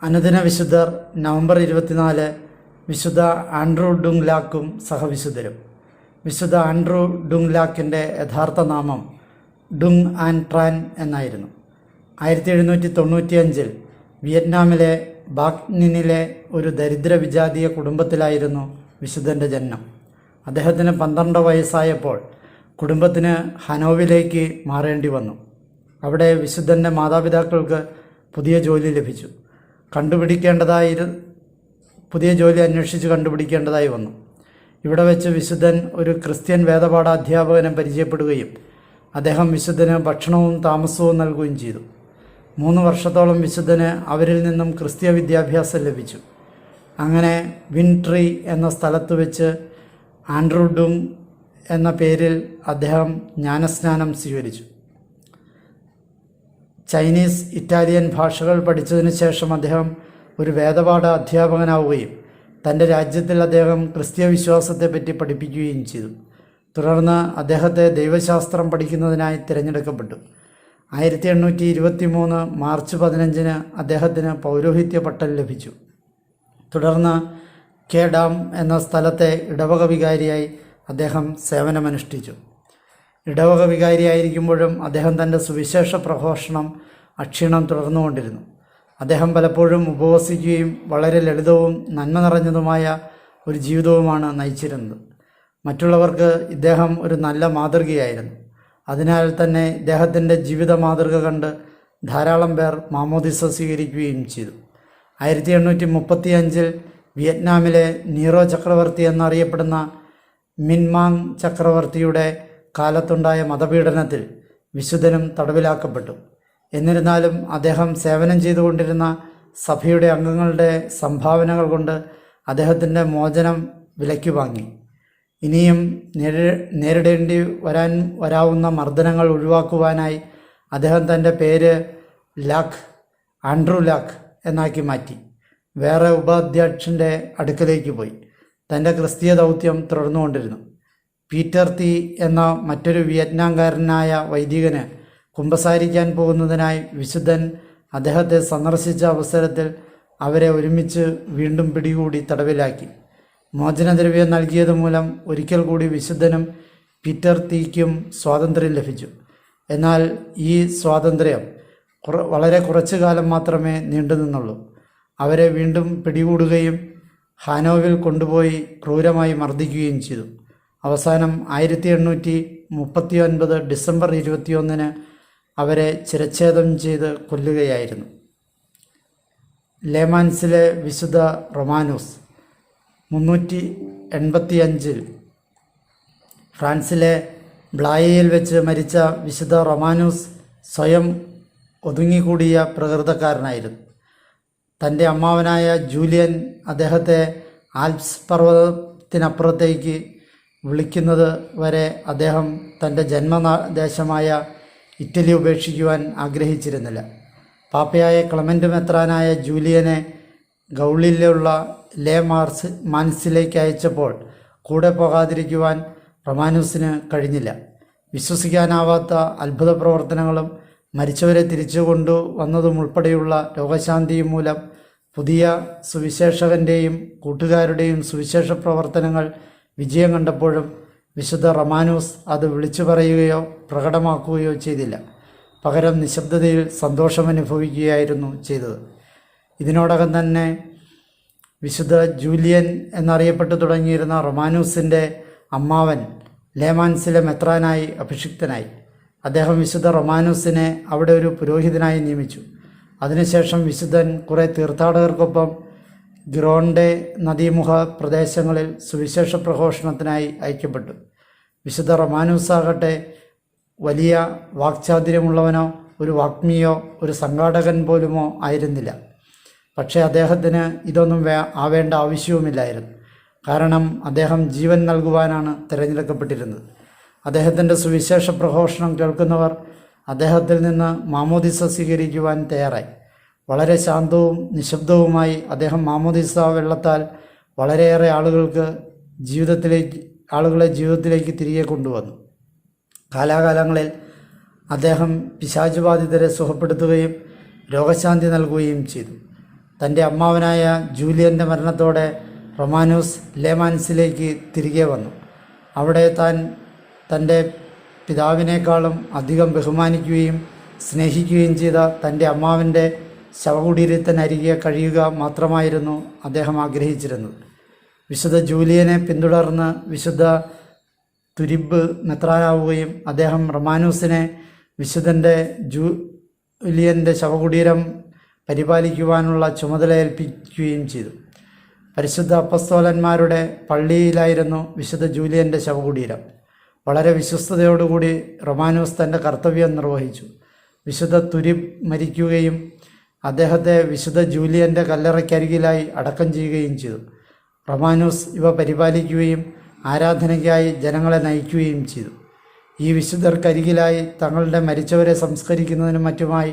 അനുദിന വിശുദ്ധർ നവംബർ 24 വിശുദ്ധ ആൻഡ്രൂ ഡുങ്ലാക്കും സഹവിശുദ്ധരും. വിശുദ്ധ ആൻഡ്രൂ ഡുങ്ലാക്കിൻ്റെ യഥാർത്ഥ നാമം ഡുങ് ആൻ ട്രാൻ എന്നായിരുന്നു. 1795 വിയറ്റ്നാമിലെ ബാക് നിനിലെ ഒരു ദരിദ്ര വിജാതീയ കുടുംബത്തിലായിരുന്നു വിശുദ്ധൻ്റെ ജനനം. അദ്ദേഹത്തിന് 12 വയസ്സായപ്പോൾ കുടുംബത്തിന് ഹനോവിലേക്ക് മാറേണ്ടി വന്നു. അവിടെ വിശുദ്ധൻ്റെ മാതാപിതാക്കൾക്ക് പുതിയ ജോലി ലഭിച്ചു. പുതിയ ജോലി അന്വേഷിച്ച് കണ്ടുപിടിക്കേണ്ടതായി വന്നു. ഇവിടെ വെച്ച് വിശുദ്ധൻ ഒരു ക്രിസ്ത്യൻ വേദപാഠ അധ്യാപകനെ പരിചയപ്പെടുകയും അദ്ദേഹം വിശുദ്ധന് ഭക്ഷണവും താമസവും നൽകുകയും ചെയ്തു. 3 വർഷത്തോളം വിശുദ്ധന് അവരിൽ നിന്നും ക്രിസ്തീയ വിദ്യാഭ്യാസം ലഭിച്ചു. അങ്ങനെ വിൻട്രി എന്ന സ്ഥലത്ത് വെച്ച് ആൻഡ്രൂ ഡുങ് എന്ന പേരിൽ അദ്ദേഹം ജ്ഞാനസ്നാനം സ്വീകരിച്ചു. ചൈനീസ്, ഇറ്റാലിയൻ ഭാഷകൾ പഠിച്ചതിന് ശേഷം അദ്ദേഹം ഒരു വേദപാഠ അധ്യാപകനാവുകയും തൻ്റെ രാജ്യത്തിൽ അദ്ദേഹം ക്രിസ്തീയ വിശ്വാസത്തെപ്പറ്റി പഠിപ്പിക്കുകയും ചെയ്തു. തുടർന്ന് അദ്ദേഹത്തെ ദൈവശാസ്ത്രം പഠിക്കുന്നതിനായി തിരഞ്ഞെടുക്കപ്പെട്ടു. 1823 മാർച്ച് 15 അദ്ദേഹത്തിന് പൗരോഹിത്യ പട്ടം ലഭിച്ചു. തുടർന്ന് കേഡാം എന്ന സ്ഥലത്തെ ഇടവക വികാരിയായി അദ്ദേഹം സേവനമനുഷ്ഠിച്ചു. ഇടവക വികാരിയായിരിക്കുമ്പോഴും അദ്ദേഹം തൻ്റെ സുവിശേഷ പ്രഘോഷണം അക്ഷീണം തുടർന്നുകൊണ്ടിരുന്നു. അദ്ദേഹം പലപ്പോഴും ഉപവസിക്കുകയും വളരെ ലളിതവും നന്മ നിറഞ്ഞതുമായ ഒരു ജീവിതവുമാണ് നയിച്ചിരുന്നത്. മറ്റുള്ളവർക്ക് ഇദ്ദേഹം ഒരു നല്ല മാതൃകയായിരുന്നു. അതിനാൽ തന്നെ ഇദ്ദേഹത്തിൻ്റെ ജീവിത മാതൃക കണ്ട് ധാരാളം പേർ മാമോദിസ സ്വീകരിക്കുകയും ചെയ്തു. 1835 വിയറ്റ്നാമിലെ നീറോ ചക്രവർത്തി എന്നറിയപ്പെടുന്ന മിൻമാങ് ചക്രവർത്തിയുടെ കാലത്തുണ്ടായ മതപീഡനത്തിൽ വിശുദ്ധനും തടവിലാക്കപ്പെട്ടു. എന്നിരുന്നാലും അദ്ദേഹം സേവനം ചെയ്തുകൊണ്ടിരുന്ന സഭയുടെ അംഗങ്ങളുടെ സംഭാവനകൾ കൊണ്ട് അദ്ദേഹത്തിൻ്റെ മോചനം വിലയ്ക്ക് വാങ്ങി. ഇനിയും നേരിടേണ്ടി വരാവുന്ന മർദ്ദനങ്ങൾ ഒഴിവാക്കുവാനായി അദ്ദേഹം തൻ്റെ പേര് ആൻഡ്രൂ ലാക്ക് എന്നാക്കി മാറ്റി. വേറെ ഉപാധ്യക്ഷൻ്റെ അടുക്കലേക്ക് പോയി തൻ്റെ ക്രിസ്തീയ ദൗത്യം തുടർന്നുകൊണ്ടിരുന്നു. പീറ്റർ തീ എന്ന മറ്റൊരു വിയറ്റ്നാംകാരനായ വൈദികന് കുമ്പസാരിക്കാൻ പോകുന്നതിനായി വിശുദ്ധൻ അദ്ദേഹത്തെ സന്ദർശിച്ച അവസരത്തിൽ അവരെ ഒരുമിച്ച് വീണ്ടും പിടികൂടി തടവിലാക്കി. മോചനദ്രവ്യം നൽകിയത് മൂലം ഒരിക്കൽ കൂടി വിശുദ്ധനും പീറ്റർ തീക്കും സ്വാതന്ത്ര്യം ലഭിച്ചു. എന്നാൽ ഈ സ്വാതന്ത്ര്യം വളരെ കുറച്ചു കാലം മാത്രമേ നീണ്ടുനിന്നുള്ളൂ. അവരെ വീണ്ടും പിടികൂടുകയും ഹാനോവിൽ കൊണ്ടുപോയി ക്രൂരമായി മർദ്ദിക്കുകയും ചെയ്തു. അവസാനം 1839 ഡിസംബർ 21 അവരെ ശിരച്ഛേദം ചെയ്ത് കൊല്ലുകയായിരുന്നു. ലേമാൻസിലെ വിശുദ്ധ റൊമാനൂസ് 385 ഫ്രാൻസിലെ ബ്ലായയിൽ വെച്ച് മരിച്ച വിശുദ്ധ റൊമാനൂസ് സ്വയം ഒതുങ്ങിക്കൂടിയ പ്രകൃതക്കാരനായിരുന്നു. തൻ്റെ അമ്മാവനായ ജൂലിയൻ അദ്ദേഹത്തെ ആൽപ്സ് പർവ്വതത്തിനപ്പുറത്തേക്ക് വിളിക്കുന്നത് വരെ അദ്ദേഹം തൻ്റെ ജന്മദേശമായ ഇറ്റലി ഉപേക്ഷിക്കുവാൻ ആഗ്രഹിച്ചിരുന്നില്ല. പാപ്പയായ ക്ലെമൻ്റ് മെത്രാനായ ജൂലിയനെ ഗൗളിലുള്ള മാൻസിലേക്ക് അയച്ചപ്പോൾ കൂടെ പോകാതിരിക്കുവാൻ റൊമാനൂസിന് കഴിഞ്ഞില്ല. വിശ്വസിക്കാനാവാത്ത അത്ഭുത പ്രവർത്തനങ്ങളും മരിച്ചവരെ തിരിച്ചു കൊണ്ടുവന്നതും ഉൾപ്പെടെയുള്ള രോഗശാന്തിയും മൂലം പുതിയ സുവിശേഷകൻ്റെയും കൂട്ടുകാരുടെയും സുവിശേഷ പ്രവർത്തനങ്ങൾ വിജയം കണ്ടപ്പോഴും വിശുദ്ധ റൊമാനൂസ് അത് വിളിച്ചു പറയുകയോ പ്രകടമാക്കുകയോ ചെയ്തില്ല. പകരം നിശബ്ദതയിൽ സന്തോഷമനുഭവിക്കുകയായിരുന്നു ചെയ്തത്. ഇതിനോടകം തന്നെ വിശുദ്ധ ജൂലിയൻ എന്നറിയപ്പെട്ടു തുടങ്ങിയിരുന്ന റൊമാനൂസിൻ്റെ അമ്മാവൻ ലേമാൻസിലെ മെത്രാനായി അഭിഷിക്തനായി. അദ്ദേഹം വിശുദ്ധ റൊമാനൂസിനെ അവിടെ ഒരു പുരോഹിതനായി നിയമിച്ചു. അതിനുശേഷം വിശുദ്ധൻ കുറേ തീർത്ഥാടകർക്കൊപ്പം ഗ്രോണ്ടെ നദീമുഖ പ്രദേശങ്ങളിൽ സുവിശേഷ പ്രഘോഷണത്തിനായി അയക്കപ്പെട്ടു. വിശുദ്ധ റൊമാനൂസാകട്ടെ വലിയ വാക്ചാതുര്യമുള്ളവനോ ഒരു വാഗ്മിയോ ഒരു സംഘാടകൻ പോലുമോ ആയിരുന്നില്ല. പക്ഷേ അദ്ദേഹത്തിന് ഇതൊന്നും ആവേണ്ട ആവശ്യവുമില്ലായിരുന്നു. കാരണം അദ്ദേഹം ജീവൻ നൽകുവാനാണ് തിരഞ്ഞെടുക്കപ്പെട്ടിരുന്നത്. അദ്ദേഹത്തിൻ്റെ സുവിശേഷ പ്രഘോഷണം കേൾക്കുന്നവർ അദ്ദേഹത്തിൽ നിന്ന് മാമോദിസ സ്വീകരിക്കുവാൻ തയ്യാറായി. വളരെ ശാന്തവും നിശബ്ദവുമായി അദ്ദേഹം മാമോദിസ വെള്ളത്താൽ വളരെയേറെ ആളുകളെ ജീവിതത്തിലേക്ക് തിരികെ കൊണ്ടുവന്നു. കാലാകാലങ്ങളിൽ അദ്ദേഹം പിശാചുബാധിതരെ സുഖപ്പെടുത്തുകയും രോഗശാന്തി നൽകുകയും ചെയ്തു. തൻ്റെ അമ്മാവനായ ജൂലിയൻ്റെ മരണത്തോടെ റൊമാനൂസ് ലേമാൻസിലേക്ക് തിരികെ വന്നു. അവിടെ താൻ തൻ്റെ പിതാവിനേക്കാളും അധികം ബഹുമാനിക്കുകയും സ്നേഹിക്കുകയും ചെയ്ത തൻ്റെ അമ്മാവൻ്റെ ശവകുടീരത്തിനരികെ കഴിയുക മാത്രമായിരുന്നു അദ്ദേഹം ആഗ്രഹിച്ചിരുന്നത്. വിശുദ്ധ ജൂലിയനെ പിന്തുടർന്ന് വിശുദ്ധ തുരിബ് മെത്രാനാവുകയും അദ്ദേഹം റൊമാനൂസിനെ വിശുദ്ധൻ്റെ ജൂലിയൻ്റെ ശവകുടീരം പരിപാലിക്കുവാനുള്ള ചുമതല ഏൽപ്പിക്കുകയും ചെയ്തു. പരിശുദ്ധ അപ്പസ്തോലന്മാരുടെ പള്ളിയിലായിരുന്നു വിശുദ്ധ ജൂലിയൻ്റെ ശവകുടീരം. വളരെ വിശ്വസ്തയോടുകൂടി റൊമാനൂസ് തൻ്റെ കർത്തവ്യം നിർവഹിച്ചു. വിശുദ്ധ തുരിബ് മരിക്കുകയും അദ്ദേഹത്തെ വിശുദ്ധ ജൂലിയൻ്റെ കല്ലറയ്ക്കരികിലായി അടക്കം ചെയ്യുകയും ചെയ്തു. റൊമാനൂസ് ഇവ പരിപാലിക്കുകയും ആരാധനയ്ക്കായി ജനങ്ങളെ നയിക്കുകയും ചെയ്തു. ഈ വിശുദ്ധർക്കരികിലായി തങ്ങളുടെ മരിച്ചവരെ സംസ്കരിക്കുന്നതിനും മറ്റുമായി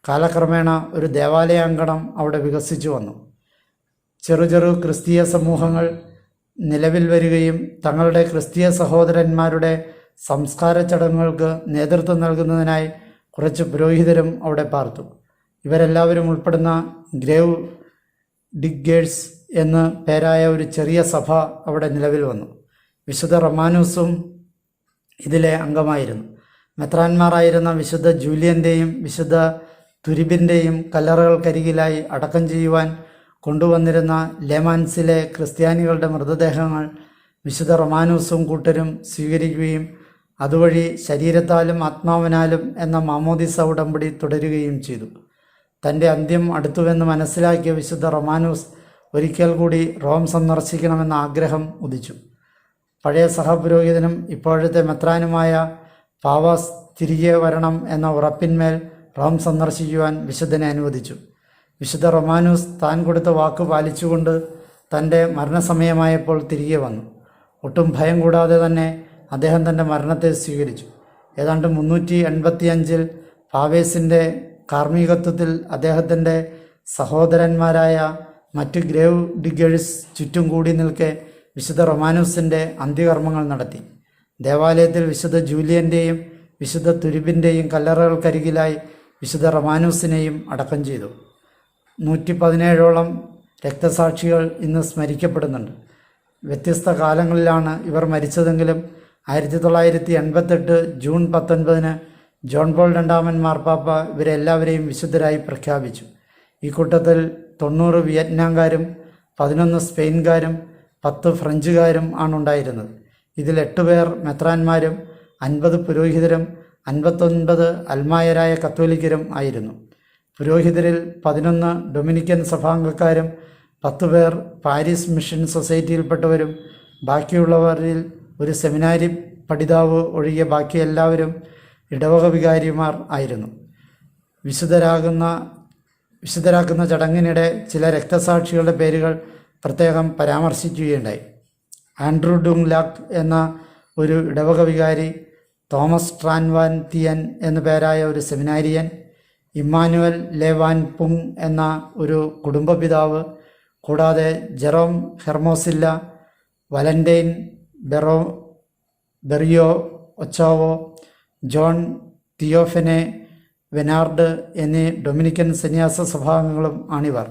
കാലക്രമേണ ഒരു ദേവാലയാങ്കണം അവിടെ വികസിച്ചു വന്നു. ചെറു ക്രിസ്തീയ സമൂഹങ്ങൾ നിലവിൽ വരികയും തങ്ങളുടെ ക്രിസ്തീയ സഹോദരന്മാരുടെ സംസ്കാര ചടങ്ങുകൾക്ക് നേതൃത്വം നൽകുന്നതിനായി കുറച്ച് പുരോഹിതരും അവിടെ പാർത്തു. ഇവരെല്ലാവരും ഉൾപ്പെടുന്ന ഗ്രേവ് ഡിഗേഴ്സ് എന്ന് പേരായ ഒരു ചെറിയ സഭ അവിടെ നിലവിൽ വന്നു. വിശുദ്ധ റൊമാനൂസും ഇതിലെ അംഗമായിരുന്നു. മെത്രാന്മാരായിരുന്ന വിശുദ്ധ ജൂലിയൻ്റെയും വിശുദ്ധ തുരിബിൻ്റെയും കല്ലറകൾക്കരികിലായി അടക്കം ചെയ്യുവാൻ കൊണ്ടുവന്നിരുന്ന ലേമാൻസിലെ ക്രിസ്ത്യാനികളുടെ മൃതദേഹങ്ങൾ വിശുദ്ധ റൊമാനൂസും കൂട്ടരും സ്വീകരിക്കുകയും അതുവഴി ശരീരത്താലും ആത്മാവിനാലും എന്ന മാമോദിസ ഉടമ്പടി തുടരുകയും ചെയ്തു. തൻ്റെ അന്ത്യം അടുത്തുവെന്ന് മനസ്സിലാക്കിയ വിശുദ്ധ റൊമാനൂസ് ഒരിക്കൽ കൂടി റോം സന്ദർശിക്കണമെന്ന ആഗ്രഹം ഉദിച്ചു. പഴയ സഹപുരോഹിതനും ഇപ്പോഴത്തെ മെത്രാനുമായ പാവാസ് തിരികെ വരണം എന്ന ഉറപ്പിന്മേൽ റോം സന്ദർശിക്കുവാൻ വിശുദ്ധനെ അനുവദിച്ചു. വിശുദ്ധ റൊമാനൂസ് താൻ കൊടുത്ത വാക്ക് പാലിച്ചുകൊണ്ട് തൻ്റെ മരണസമയമായപ്പോൾ തിരികെ വന്നു. ഒട്ടും ഭയം കൂടാതെ തന്നെ അദ്ദേഹം തൻ്റെ മരണത്തെ സ്വീകരിച്ചു. ഏതാണ്ട് 385 പാവേസിൻ്റെ കാർമ്മികത്വത്തിൽ അദ്ദേഹത്തിൻ്റെ സഹോദരന്മാരായ മറ്റ് ഗ്രേവ് ഡിഗേഴ്സ് ചുറ്റും കൂടി നിൽക്കെ വിശുദ്ധ റൊമാനൂസിൻ്റെ അന്ത്യകർമ്മങ്ങൾ നടത്തി. ദേവാലയത്തിൽ വിശുദ്ധ ജൂലിയൻ്റെയും വിശുദ്ധ തുരിബിൻ്റെയും കല്ലറകൾക്കരികിലായി വിശുദ്ധ റൊമാനൂസിനെയും അടക്കം ചെയ്തു. 117ഓളം രക്തസാക്ഷികൾ ഇന്ന് സ്മരിക്കപ്പെടുന്നുണ്ട്. വ്യത്യസ്ത കാലങ്ങളിലാണ് ഇവർ മരിച്ചതെങ്കിലും 1988 ജൂൺ 19 ജോൺ പോൾ II മാർപ്പാപ്പ ഇവരെല്ലാവരെയും വിശുദ്ധരായി പ്രഖ്യാപിച്ചു. ഈ കൂട്ടത്തിൽ 90 വിയറ്റ്നാംകാരും 11 സ്പെയിൻകാരും 10 ഫ്രഞ്ചുകാരും ആണുണ്ടായിരുന്നത്. ഇതിൽ 8 പേർ മെത്രാന്മാരും 50 പുരോഹിതരും 59 അൽമായരായ കത്തോലിക്കരും ആയിരുന്നു. പുരോഹിതരിൽ 11 ഡൊമിനിക്കൻ സഭാംഗക്കാരും 10 പേർ പാരീസ് മിഷൻ സൊസൈറ്റിയിൽപ്പെട്ടവരും ബാക്കിയുള്ളവരിൽ ഒരു സെമിനാരി പഠിതാവ് ഒഴികെ ബാക്കി എല്ലാവരും ഇടവക വികാരിമാർ ആയിരുന്നു. വിശുദ്ധരാക്കുന്ന ചടങ്ങിനിടെ ചില രക്തസാക്ഷികളുടെ പേരുകൾ പ്രത്യേകം പരാമർശിക്കുകയുണ്ടായി. ആൻഡ്രൂ ഡുങ്ലാക് എന്ന ഒരു ഇടവക വികാരി, തോമസ് ട്രാൻവാൻ തിയൻ എന്നു പേരായ ഒരു സെമിനാരിയൻ, ഇമ്മാനുവൽ ലേവാൻ പുങ് എന്ന ഒരു കുടുംബപിതാവ്, കൂടാതെ ജെറോം ഹെർമോസില്ല, വലന്റൈൻ ബെറിയോ ഒച്ചാവോ, ജോൺ തിയോഫെനെ വെനാർഡ് എന്നീ ഡൊമിനിക്കൻ സന്യാസ സഭാംഗങ്ങളും ആണിവർ.